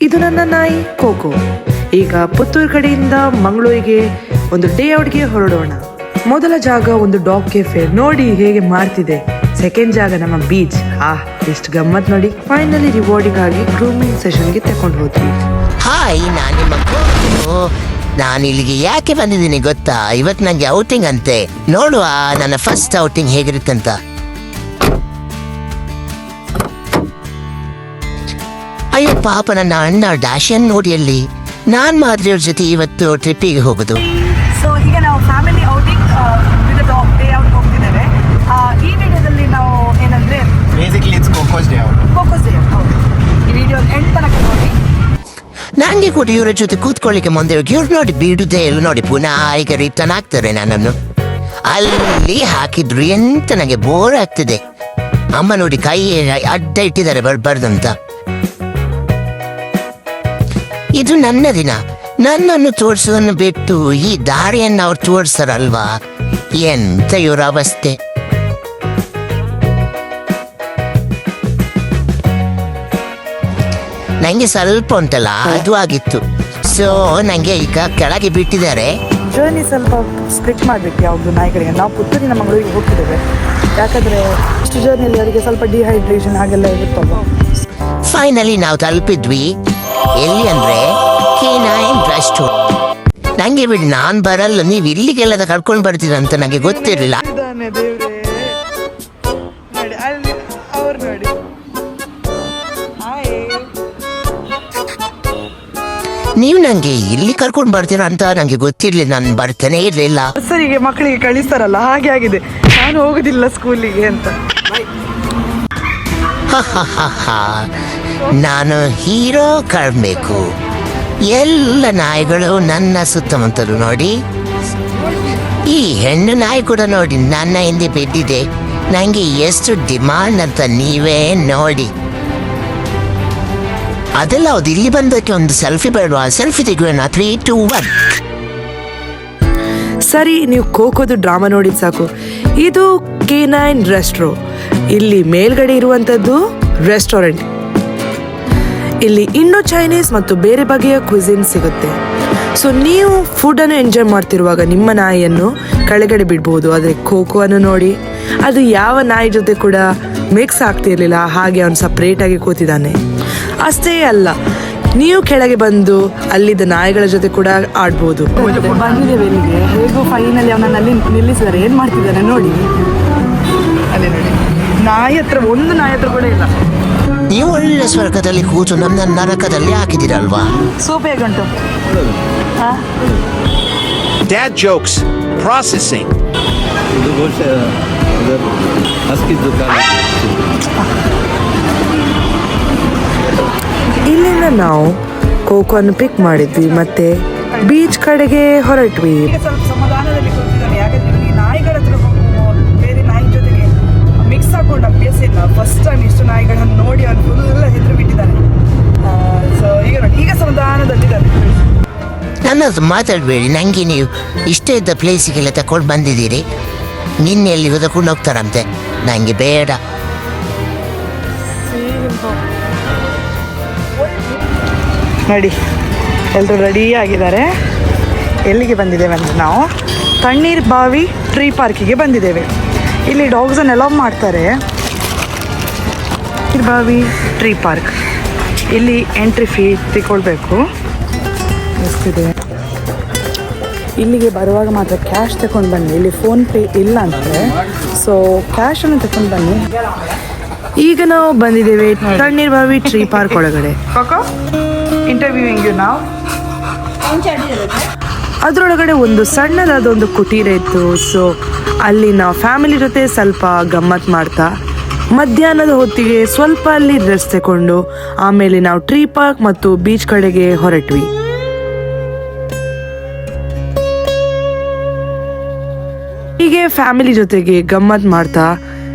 ಇದು ನನ್ನ ನಾಯಿ ಕೋಕೋ. ಈಗ ಪುತ್ತೂರು ಕಡೆಯಿಂದ ಮಂಗಳೂರಿಗೆ ಒಂದು ಡೇ ಔಟ್ಗೆ ಹೊರಡೋಣ. ಮೊದಲ ಜಾಗ ಒಂದು ಡಾಗ್ ಕೆಫೆ, ನೋಡಿ ಹೇಗೆ ಮಾಡ್ತಿದೆ. ಸೆಕೆಂಡ್ ಜಾಗ ನಮ್ಮ ಬೀಚ್, ಎಷ್ಟು ಗಮ್ಮತ್ ನೋಡಿ. ಫೈನಲಿ ರಿವಾರ್ಡಿಂಗ್ ಆಗಿ ಗ್ರೂಮಿಂಗ್ ಸೆಷನ್ಗೆ ತಕೊಂಡು ಹೋದ್ವಿ. ಹಾಯ್, ನಾನು ನಿಮ್ಮ ಕೋಕೋ. ನಾನು ಇಲ್ಲಿಗೆ ಯಾಕೆ ಬಂದಿದ್ದೀನಿ ಗೊತ್ತಾ? ಇವತ್ತು ನಂಗೆ ಔಟಿಂಗ್ ಅಂತೆ. ನೋಡುವ ನನ್ನ ಫಸ್ಟ್ ಔಟಿಂಗ್ ಹೇಗಿರುತ್ತಂತ. ಅಯ್ಯೋ ಪಾಪ, ನನ್ನ ಅಣ್ಣ ಡ್ಯಾಶನ್ ನೋಡಿ ಅಲ್ಲಿ. ನಾನ್ ಮಾತ್ರ ಅವ್ರ ಜೊತೆ ಇವತ್ತು ಟ್ರಿಪ್ಪಿಗೆ ಹೋಗುದು. ಸೊ ಈಗ ನಾವು family outing with dog day out ಹೋಗ್ತಿದ್ದೇವೆ. ಈ ವಿಡಿಯೋದಲ್ಲಿ ನಾವು ಏನಂದ್ರೆ basically it's Coco's day out. Coco's day out. ಈ ವಿಡಿಯೋ ಎಂಡ್ ತನಕ ನೋಡಿ. ನಂಗೆ ಕೂಡ ಇವರ ಜೊತೆ ಕೂತ್ಕೊಳ್ಳಿಕ್ಕೆ ಮುಂದೆ ಇವ್ರು ನೋಡಿ ಬಿಡುದೇ ಇಲ್ಲ ನೋಡಿ, ಪುನಃ ಈಗ ರಿಟರ್ನ್ ಆಗ್ತಾರೆ. ನನ್ನನ್ನು ಅಲ್ಲಿ ಹಾಕಿದ್ರು ಎಂತ ನಂಗೆ ಬೋರ್ ಆಗ್ತಿದೆ. ಅಮ್ಮ ನೋಡಿ ಕೈ ಅಡ್ಡ ಇಟ್ಟಿದ್ದಾರೆ ಬರ್ಬಾರ್ದಂತ. ಇದು ನನ್ನ ದಿನ, ನನ್ನನ್ನು ತೋರಿಸೋದನ್ನು ಬಿಟ್ಟು ಈ ದಾರಿಯನ್ನು ಅವ್ರು ತೋರಿಸ್ತಾರಲ್ವಾ, ಎಂತ ಇವರ ಅವಸ್ಥೆ. ನಂಗೆ ಸ್ವಲ್ಪ ಉಂಟಲ್ಲ ಅದು ಆಗಿತ್ತು. ಸೊ ನಂಗೆ ಈಗ ಕೆಳಗೆ ಬಿಟ್ಟಿದ್ದಾರೆ. ಜರ್ನಿ ಸ್ವಲ್ಪ ಸ್ಪ್ಲಿಟ್ ಮಾಡಬೇಕು ಯಾವುದು ನಾಯಿಗಳಿಗೆ. ನಾವು ಪುತ್ತೂರಿನ ಮಂಗಳೂರಿಗೆ ಹೋಗ್ತಿದ್ದೇವೆ, ಯಾಕಂದರೆ ಇಷ್ಟು ಜರ್ನಿಯಲ್ಲಿ ಅವರಿಗೆ ಸ್ವಲ್ಪ ಡಿಹೈಡ್ರೇಷನ್ ಹಾಗೆಲ್ಲ ಇರುತ್ತಲ್ವ. ಫೈನಲಿ ನಾವು ತಲುಪಿದ್ವಿ. ಎಲ್ಲಿ ಅಂದ್ರೆ K9 ರೆಸ್ಟೋರೆಂಟ್. ನಂಗೆ ಬಿಡಿ, ನಾನ್ ಬರಲ್ಲ, ನೀವು ಇಲ್ಲಿಗೆಲ್ಲ ಕರ್ಕೊಂಡು ಬರ್ತೀರ ಅಂತ ನಂಗೆ ಗೊತ್ತಿರಲಿಲ್ಲ. ನೀವು ನಂಗೆ ಇಲ್ಲಿ ಕರ್ಕೊಂಡು ಬರ್ತೀರಾ ಅಂತ ನಂಗೆ ಗೊತ್ತಿರ್ಲಿಲ್ಲ, ನಾನು ಬರ್ತಾನೆ ಇರ್ಲಿಲ್ಲ. ಸರಿಗೆ ಮಕ್ಕಳಿಗೆ ಕಳಿಸ್ತಾರಲ್ಲ ಹಾಗೆ ಆಗಿದೆ, ನಾನು ಹೋಗುದಿಲ್ಲ ಸ್ಕೂಲಿಗೆ ಅಂತ. ನಾನು ಹೀರೋ ಕಾಣಬೇಕು. ಎಲ್ಲ ನಾಯಿಗಳು ನನ್ನ ಸುತ್ತಮುತ್ತಲು ನೋಡಿ. ಈ ಹೆಣ್ಣು ನಾಯಿ ಕೂಡ ನೋಡಿ ನನ್ನ ಹಿಂದೆ ಬಿದ್ದಿದೆ. ನಂಗೆ ಎಷ್ಟು ಡಿಮಾಂಡ್ ಅಂತ ನೀವೇ ನೋಡಿ. ಅದೆಲ್ಲ ಹೌದು, ಇಲ್ಲಿ ಬಂದಕ್ಕೆ ಒಂದು ಸೆಲ್ಫಿ ಬೇಡವಾ? ಸೆಲ್ಫಿ ತೆಗುವಣ. 3, 2, 1. ಸರಿ, ನೀವು ಕೋಕೋದು ಡ್ರಾಮಾ ನೋಡಿದ್ ಸಾಕು. ಇದು K9 ರೆಸ್ಟ್ರೋ. ಇಲ್ಲಿ ಮೇಲ್ಗಡೆ ಇರುವಂತದ್ದು ರೆಸ್ಟೋರೆಂಟ್. ಇಲ್ಲಿ ಇಂಡೋ ಚೈನೀಸ್ ಮತ್ತು ಬೇರೆ ಬಗೆಯ ಕ್ವಿಸಿನ್ ಸಿಗುತ್ತೆ. ಸೊ ನೀವು ಫುಡ್ಡನ್ನು ಎಂಜಾಯ್ ಮಾಡ್ತಿರುವಾಗ ನಿಮ್ಮ ನಾಯಿಯನ್ನು ಕೆಳಗಡೆ ಬಿಡ್ಬೋದು. ಆದರೆ ಕೋಕೋವನ್ನು ನೋಡಿ, ಅದು ಯಾವ ನಾಯಿ ಜೊತೆ ಕೂಡ ಮಿಕ್ಸ್ ಆಗ್ತಿರ್ಲಿಲ್ಲ, ಹಾಗೆ ಅವನು ಸಪ್ರೇಟಾಗಿ ಕೂತಿದ್ದಾನೆ. ಅಷ್ಟೇ ಅಲ್ಲ, ನೀವು ಕೆಳಗೆ ಬಂದು ಅಲ್ಲಿದ್ದ ನಾಯಿಗಳ ಜೊತೆ ಕೂಡ ಆಡ್ಬೋದು. ಬಂದಿದ್ದೇವೆ ಇಲ್ಲಿಗೆ, ಹೇಗೋ ಫೈನಲಿ ಅವನನ್ನು ಅಲ್ಲಿ ನಿಲ್ಲಿಸಿದ್ದಾರೆ. ಏನು ಮಾಡ್ತಿದ್ದಾನೆ ನೋಡಿ, ಅಲ್ಲಿ ನೋಡಿ. ನಾಯಿ ಹತ್ರ ಒಂದು ನಾಯಿ ಹತ್ರ ಕೂಡ ಇಲ್ಲ. ನೀವು ಒಳ್ಳೆ ಸ್ವರ್ಗದಲ್ಲಿ ಕೂತು ನನ್ನ ನರಕದಲ್ಲಿ ಹಾಕಿದಿರಲ್ವಾ? ಸೂಪ್ ಹೇಗುಂಟು? Dad jokes processing. ಇಲ್ಲಿಂದ ನಾವು ಕೋಕೋವನ್ನು ಪಿಕ್ ಮಾಡಿದ್ವಿ ಮತ್ತೆ ಬೀಚ್ ಕಡೆಗೆ ಹೊರಟ್ವಿ. ಸ್ವಲ್ಪ ಸಮಾಧಾನದಲ್ಲಿ ಕೂತಿದ್ದಾನೆ, ಯಾಕಂದ್ರೆ ಈ ನಾಯಿಗಳ ಹತ್ರ ಬೇರೆ ನಾಯಿ ಜೊತೆಗೆ ಮಿಕ್ಸ್ ಹಾಕೊಂಡು ಅಭ್ಯಾಸ ಇಲ್ಲ. ಫಸ್ಟ್ ಟೈಮ್ ಇಷ್ಟು ನಾಯಿಗಳನ್ನು ನೋಡಿ ಅವನು ಫುಲ್ ಹೆದರು ಬಿಟ್ಟಿದ್ದಾನೆ. ಸೊ ಈಗ ನೋಡಿ, ಈಗ ಸಮಾಧಾನದಲ್ಲಿದ್ದಾನೆ. ನನ್ನ ಮಾತಾಡಬೇಡಿ, ನನಗೆ ನೀವು ಇಷ್ಟ ಇದ್ದ ಪ್ಲೇಸಿಗೆಲ್ಲ ತಗೊಂಡು ಬಂದಿದ್ದೀರಿ. ನಿನ್ನೆ ಎಲ್ಲಿ ತಗೊಂಡು ಹೋಗ್ತಾರಂತೆ, ನನಗೆ ಬೇಡ. ನೋಡಿ, ಎಲ್ಲರೂ ರೆಡಿ ಆಗಿದ್ದಾರೆ. ಎಲ್ಲಿಗೆ ಬಂದಿದ್ದೇವೆ ಅಂದರೆ ನಾವು ತಣ್ಣೀರ್ ಬಾವಿ ಟ್ರೀ ಪಾರ್ಕಿಗೆ ಬಂದಿದ್ದೇವೆ. ಇಲ್ಲಿ ಡಾಗ್ಸನ್ನು ಅಲೌ ಮಾಡ್ತಾರೆ. ತಣ್ಣೀರ್ ಬಾವಿ ಟ್ರೀ ಪಾರ್ಕ್, ಇಲ್ಲಿ ಎಂಟ್ರಿ ಫೀ ತಗೊಳ್ಬೇಕು. ಎಷ್ಟಿದೆ? ಇಲ್ಲಿಗೆ ಬರುವಾಗ ಮಾತ್ರ ಕ್ಯಾಶ್ ತಗೊಂಡು ಬನ್ನಿ, ಇಲ್ಲಿ ಫೋನ್ಪೇ ಇಲ್ಲ ಅಂತಾರೆ. ಸೊ ಕ್ಯಾಶನ್ನು ತಗೊಂಡು ಬನ್ನಿ. ಈಗ ನಾವು ಬಂದಿದ್ದೇವೆ ತಣ್ಣೀರ್ ಬಾವಿ ಟ್ರೀ ಪಾರ್ಕ್ ಒಳಗಡೆ. ಇಂಟರ್ವ್ಯೂವಿಂಗ್ ನಾವು ಅದರೊಳಗಡೆ ಒಂದು ಸಣ್ಣದಾದ ಒಂದು ಕುಟೀರ ಇತ್ತು. ಸೊ ಅಲ್ಲಿ ನಾವು ಫ್ಯಾಮಿಲಿ ಜೊತೆ ಸ್ವಲ್ಪ ಗಮ್ಮತ್ ಮಾಡ್ತಾ ಮಧ್ಯಾಹ್ನದ ಹೊತ್ತಿಗೆ ಸ್ವಲ್ಪ ಅಲ್ಲಿ ರೆಸ್ಟ್ ತಗೊಂಡು ಆಮೇಲೆ ನಾವು ಟ್ರೀ ಪಾರ್ಕ್ ಮತ್ತು ಬೀಚ್ ಕಡೆಗೆ ಹೊರಟ್ವಿ. ಹೀಗೆ ಫ್ಯಾಮಿಲಿ ಜೊತೆಗೆ ಗಮ್ಮತ್ ಮಾಡ್ತಾ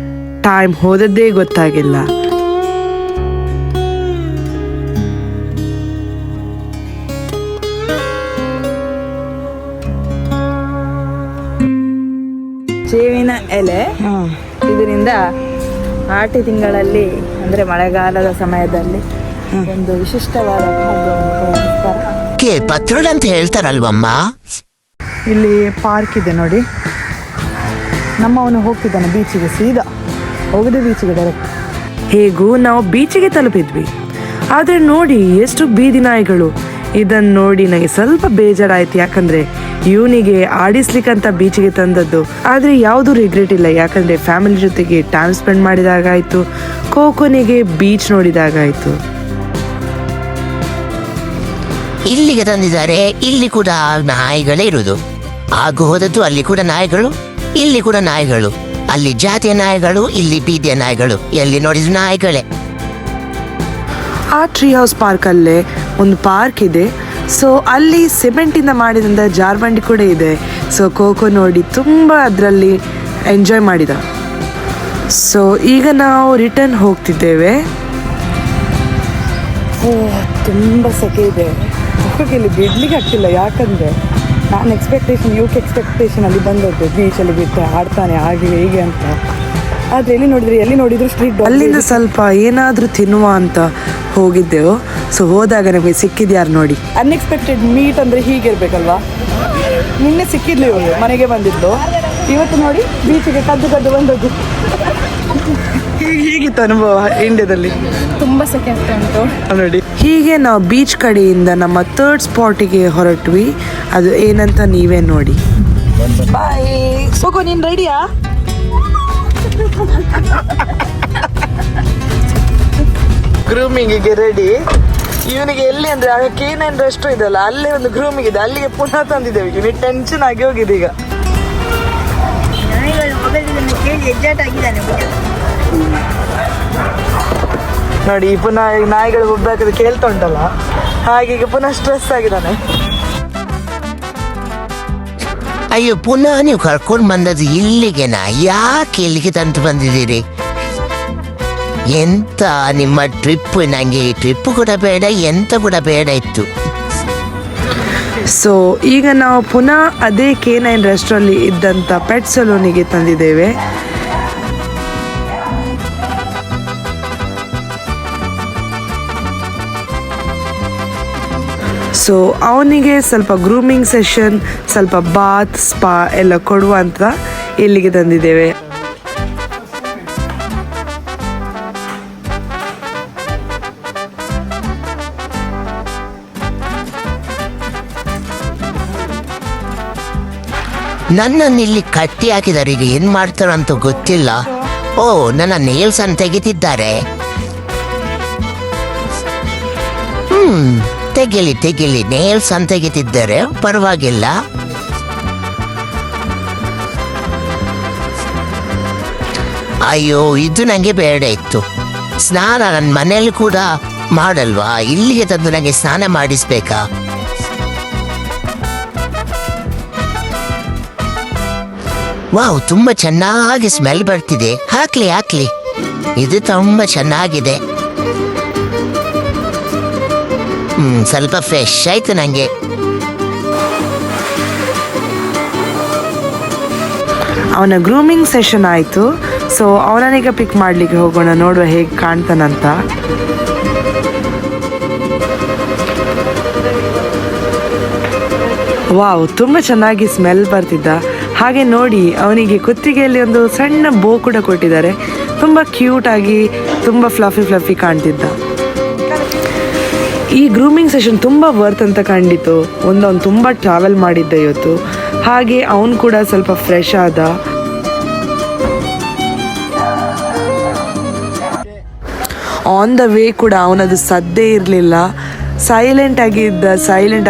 ಟೈಮ್ ಹೋದದ್ದೇ ಗೊತ್ತಾಗಿಲ್ಲ. ಬೇವಿನ ಎಲೆ, ಇದರಿಂದ ಆಟಿ ತಿಂಗಳಲ್ಲಿ ಅಂದರೆ ಮಳೆಗಾಲದ ಸಮಯದಲ್ಲಿ ಒಂದು ವಿಶಿಷ್ಟವಾದ ಭಾಗವನ್ನು ಪತ್ರೊಡ್ ಅಂತ ಹೇಳ್ತಾರಲ್ವಮ್ಮ. ಇಲ್ಲಿ ಪಾರ್ಕ್ ಇದೆ ನೋಡಿ. ನಮ್ಮವನು ಹೋಗ್ತಿದ್ದಾನೆ ಬೀಚಿಗೆ, ಸೀದಾ ಹೋಗದೆ ಬೀಚಿಗೆ ಡೈರೆಕ್ಟ್. ಹೇಗೂ ನಾವು ಬೀಚಿಗೆ ತಲುಪಿದ್ವಿ. ಆದರೆ ನೋಡಿ ಎಷ್ಟು ಬೀದಿ ನಾಯಿಗಳು. ಇದನ್ನು ನೋಡಿ ನನಗೆ ಸ್ವಲ್ಪ ಬೇಜಾರಾಯ್ತು, ಯಾಕಂದರೆ ಇವನಿಗೆ ಆಡಿಸ್ಲಿಕ್ಕಂತ ಬೀಚಿಗೆ ತಂದದ್ದು. ಆದರೆ ಯಾವುದೂ ರಿಗ್ರೆಟ್ ಇಲ್ಲ, ಯಾಕಂದರೆ ಫ್ಯಾಮಿಲಿ ಜೊತೆಗೆ ಟೈಮ್ ಸ್ಪೆಂಡ್ ಮಾಡಿದಾಗಾಯಿತು, ಕೋಕೋನಿಗೆ ಬೀಚ್ ನೋಡಿದಾಗಾಯಿತು. ಇಲ್ಲಿಗೆ ತಂದಿದ್ದಾರೆ. ಇಲ್ಲಿ ಕೂಡ ನಾಯಿಗಳೇ ಇರುವುದು. ಆಗು ಹೋದದ್ದು ಅಲ್ಲಿ ಕೂಡ ನಾಯಿಗಳು, ಇಲ್ಲಿ ಕೂಡ ನಾಯಿಗಳು. ಅಲ್ಲಿ ಜಾತಿಯ ನಾಯಿಗಳು, ಇಲ್ಲಿ ಬೀದಿಯ ನಾಯಿಗಳು. ಎಲ್ಲಿ ನೋಡಿದ್ರು ನಾಯಿಗಳೇ. ಆ ಟ್ರೀ ಹೌಸ್ ಪಾರ್ಕಲ್ಲೇ ಒಂದು ಪಾರ್ಕ್ ಇದೆ. ಸೊ ಅಲ್ಲಿ ಸಿಮೆಂಟಿಂದ ಮಾಡಿದಂಥ ಜಾರ್ಬಂಡಿ ಕೂಡ ಇದೆ. ಸೊ ಕೋಕೋ ನೋಡಿ ತುಂಬ ಅದರಲ್ಲಿ ಎಂಜಾಯ್ ಮಾಡಿದ. ಸೊ ಈಗ ನಾವು ರಿಟರ್ನ್ ಹೋಗ್ತಿದ್ದೇವೆ. ತುಂಬ ಸೆಕೆ ಇದೆ. ಮಕ್ಕಳಿಗೆ ಇಲ್ಲಿ ಬಿಡ್ಲಿಕ್ಕೆ ಆಗ್ತಿಲ್ಲ, ಯಾಕಂದರೆ ನಾನು ಎಕ್ಸ್ಪೆಕ್ಟೇಷನಲ್ಲಿ ಬಂದದ್ದು ಬೀಚಲ್ಲಿ ಬಿಟ್ಟು ಆಡ್ತಾನೆ ಹಾಗೆ ಹೇಗೆ ಅಂತ. ಆದರೆ ಎಲ್ಲಿ ನೋಡಿದ್ರು ಸ್ಟ್ರೀಟ್. ಅಲ್ಲಿಂದ ಸ್ವಲ್ಪ ಏನಾದರೂ ತಿನ್ನುವ ಅಂತ ಹೋಗಿದ್ದೆವು. ಸೊ ಹೋದಾಗ ನಮಗೆ ಸಿಕ್ಕಿದ್ಯಾರು ನೋಡಿ. ಅನ್ಎಕ್ಸ್ಪೆಕ್ಟೆಡ್ ಮೀಟ್ ಅಂದರೆ ಹೀಗಿರ್ಬೇಕಲ್ವಾ. ನಿನ್ನೆ ಸಿಕ್ಕಿದ್ಲು ಇವಳು, ಮನೆಗೆ ಬಂದಿದ್ದು. ಇವತ್ತು ನೋಡಿ ಬೀಚಿಗೆ ಕದ್ದು ಬಂದದ್ದು. ಹೀಗಿತ್ತು ಅನುಭವ ಇಂಡಿಯಾದಲ್ಲಿ. ತುಂಬ ಸೆಕೆ ಆಗ್ತಾ ಉಂಟು ನೋಡಿ. ಹೀಗೆ ನಾವು ಬೀಚ್ ಕಡೆಯಿಂದ ನಮ್ಮ ಥರ್ಡ್ ಸ್ಪಾಟಿಗೆ ಹೊರಟ್ವಿ. ಅದು ಏನಂತ ನೀವೇ ನೋಡಿ. ಬಾಯ್. ಹೋಗೋ, ನೀನು ರೆಡಿಯಾ? ಗ್ರೂಮಿಂಗಿಗೆ ರೆಡಿ. ಇವನಿಗೆ ಎಲ್ಲಿ ಅಂದರೆ ಆಗ K9 ರೆಸ್ಟೋ ಇದೆಲ್ಲ, ಅಲ್ಲೇ ಒಂದು ಗ್ರೂಮಿಂಗ್ ಇದೆ, ಅಲ್ಲಿಗೆ ಪುನಃ ತಂದಿದ್ದೇವೆ. ಇವನಿಗೆ ಟೆನ್ಷನ್ ಆಗಿ ಹೋಗಿದೆ ಈಗ. ನೋಡಿ ಪುನಃ ನಾಯಿಗಳು ಒಬ್ಬಾಕದು ಕೇಳ್ತಾ ಉಂಟಲ್ಲ, ಹಾಗೆ ಈಗ ಪುನಃ ಸ್ಟ್ರೆಸ್ ಆಗಿದ್ದಾನೆ. ಅಯ್ಯೋ, ಪುನಃ ನೀವು ಕರ್ಕೊಂಡು ಬಂದದ್ದು ಇಲ್ಲಿಗೆನಾ? ಯಾಕೆ ಇಲ್ಲಿಗೆ ತಂದು ಬಂದಿದ್ದೀರಿ? ಎಂತ ನಿಮ್ಮ ಟ್ರಿಪ್? ನನಗೆ ಈ ಟ್ರಿಪ್ ಕೂಡ ಬೇಡ, ಎಂತ ಕೂಡ ಬೇಡ ಇತ್ತು. ಸೊ ಈಗ ನಾವು ಪುನಃ ಅದೇ K9 ರೆಸ್ಟೋರಲ್ಲಿ ಇದ್ದಂಥ ಪೆಟ್ ಸಲೂನಿಗೆ ತಂದಿದ್ದೇವೆ. ಸೊ ಅವನಿಗೆ ಸ್ವಲ್ಪ ಗ್ರೂಮಿಂಗ್ ಸೆಷನ್, ಸ್ವಲ್ಪ ಬಾತ್, ಸ್ಪಾ ಎಲ್ಲ ಕೊಡುವ ಅಂತ ಇಲ್ಲಿಗೆ ತಂದಿದ್ದೇವೆ. ನನ್ನನ್ನು ಇಲ್ಲಿ ಕಟ್ಟಿ ಹಾಕಿದ್ದಾರೆ. ಈಗ ಏನು ಮಾಡ್ತಾರಂತ ಗೊತ್ತಿಲ್ಲ. ಓ, ನನ್ನ ನೇಲ್ಸ್ ಅನ್ನು ತೆಗಿತಿದ್ದಾರೆ. ತೆಗಿಲಿ ನೇಲ್ಸ್ ಅಂತ ತೆಗಿತಿದ್ದಾರೆ, ಪರವಾಗಿಲ್ಲ. ಅಯ್ಯೋ, ಇದು ನನಗೆ ಬೇಡ ಇತ್ತು. ಸ್ನಾನ ನನ್ನ ಮನೆಯಲ್ಲಿ ಕೂಡ ಮಾಡಲ್ವಾ? ಇಲ್ಲಿಗೆ ತಂದು ನನಗೆ ಸ್ನಾನ ಮಾಡಿಸ್ಬೇಕಾ? ವಾವ್, ತುಂಬಾ ಚೆನ್ನಾಗಿ ಸ್ಮೆಲ್ ಬರ್ತಿದೆ. ಹಾಕ್ಲಿ. ಇದು ತುಂಬಾ ಚೆನ್ನಾಗಿದೆ. ಸ್ವಲ್ಪ ಫ್ರೆಶ್ ಆಯ್ತು ನಂಗೆ. ಅವನ ಗ್ರೂಮಿಂಗ್ ಸೆಷನ್ ಆಯಿತು. ಸೊ ಅವನೀಗ ಪಿಕ್ ಮಾಡಲಿಕ್ಕೆ ಹೋಗೋಣ, ನೋಡುವ ಹೇಗೆ ಕಾಣ್ತಾನಂತ. ವಾವ್, ತುಂಬ ಚೆನ್ನಾಗಿ ಸ್ಮೆಲ್ ಬರ್ತಿದ್ದ. ಹಾಗೆ ನೋಡಿ, ಅವನಿಗೆ ಕುತ್ತಿಗೆಯಲ್ಲಿ ಒಂದು ಸಣ್ಣ ಬೋ ಕೂಡ ಕೊಟ್ಟಿದ್ದಾರೆ. ತುಂಬ ಕ್ಯೂಟಾಗಿ, ತುಂಬ ಫ್ಲಫಿ ಕಾಣ್ತಿದ್ದ. ಈ ಗ್ರೂಮಿಂಗ್ ಸೆಷನ್ ತುಂಬ ವರ್ತ್ ಅಂತ ಕಂಡಿತು. ಅವ್ನು ತುಂಬ ಟ್ರಾವೆಲ್ ಮಾಡಿದ್ದ ಇವತ್ತು. ಹಾಗೆ ಅವನು ಕೂಡ ಸ್ವಲ್ಪ ಫ್ರೆಶ್ ಆದ. ಆನ್ ದ ವೇ ಕೂಡ ಅವನದು ಸದ್ದೇ ಇರಲಿಲ್ಲ. ಸೈಲೆಂಟ್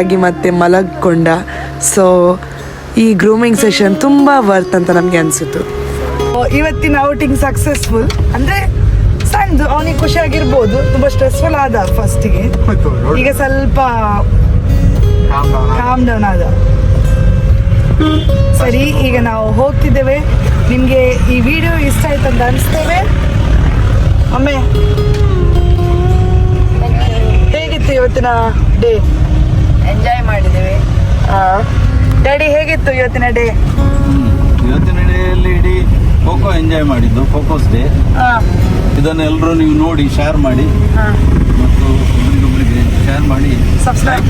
ಆಗಿ ಮತ್ತೆ ಮಲಗಿಕೊಂಡ. ಸೊ ಈ ಗ್ರೂಮಿಂಗ್ ಸೆಷನ್ ತುಂಬ ವರ್ತ್ ಅಂತ ನಮಗೆ ಅನಿಸಿತು. ಇವತ್ತಿನ ಔಟಿಂಗ್ ಸಕ್ಸಸ್ಫುಲ್. ಅಂದರೆ ಸಣ್ಣದು, ಅವನಿಗೆ ಖುಷಿಯಾಗಿರ್ಬೋದು. ತುಂಬ ಸ್ಟ್ರೆಸ್ಫುಲ್ ಆದ ಫಸ್ಟಿಗೆ, ಈಗ ಸ್ವಲ್ಪ ಕಾಮ್ ಡೌನ್ ಆದ. ಸರಿ, ಈಗ ನಾವು ಹೋಗ್ತಿದ್ದೇವೆ. ನಿಮಗೆ ಈ ವಿಡಿಯೋ ಇಷ್ಟ ಆಯ್ತು ಅಂತ ಅನಿಸ್ತೇವೆ. ಒಮ್ಮೆ ಹೇಗಿತ್ತು ಇವತ್ತಿನ ಡೇ? ಎಂಜಾಯ್ ಮಾಡಿದ್ದೇವೆ. ಡ್ಯಾಡಿ, ಹೇಗಿತ್ತು ಇವತ್ತಿನ ಡೇ? ಇವತ್ತಿನ ಡೇಯಲ್ಲಿ ಇಡೀ ಖೋಖೋ ಎಂಜಾಯ್ ಮಾಡಿದ್ದು, ಖೋಖೋಸ್ ಡೇ. ಇದನ್ನೆಲ್ಲರೂ ನೀವು ನೋಡಿ ಶೇರ್ ಮಾಡಿ ಮತ್ತು ಒಬ್ರಿಗೊಬ್ರಿಗೆ ಶೇರ್ ಮಾಡಿ Subscribe.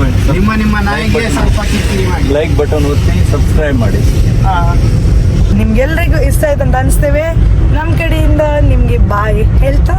ನಿಮ್ಮ ನಾಯಿಗೆ ಸ್ವಲ್ಪ ಕಿರಿಕಿರಿ ಮಾಡಿ. ಲೈಕ್ ಬಟನ್ ಒತ್ತಿ ಸಬ್ಸ್ಕ್ರೈಬ್ ಮಾಡಿ. ನಿಮ್ಗೆಲ್ರಿಗೂ ಇಷ್ಟ ಆಯ್ತು ಅಂತ ಅನಿಸ್ತೇವೆ. ನಮ್ಮ ಕಡೆಯಿಂದ ನಿಮಗೆ ಬಾಯ್ ಹೇಳ್ತಾ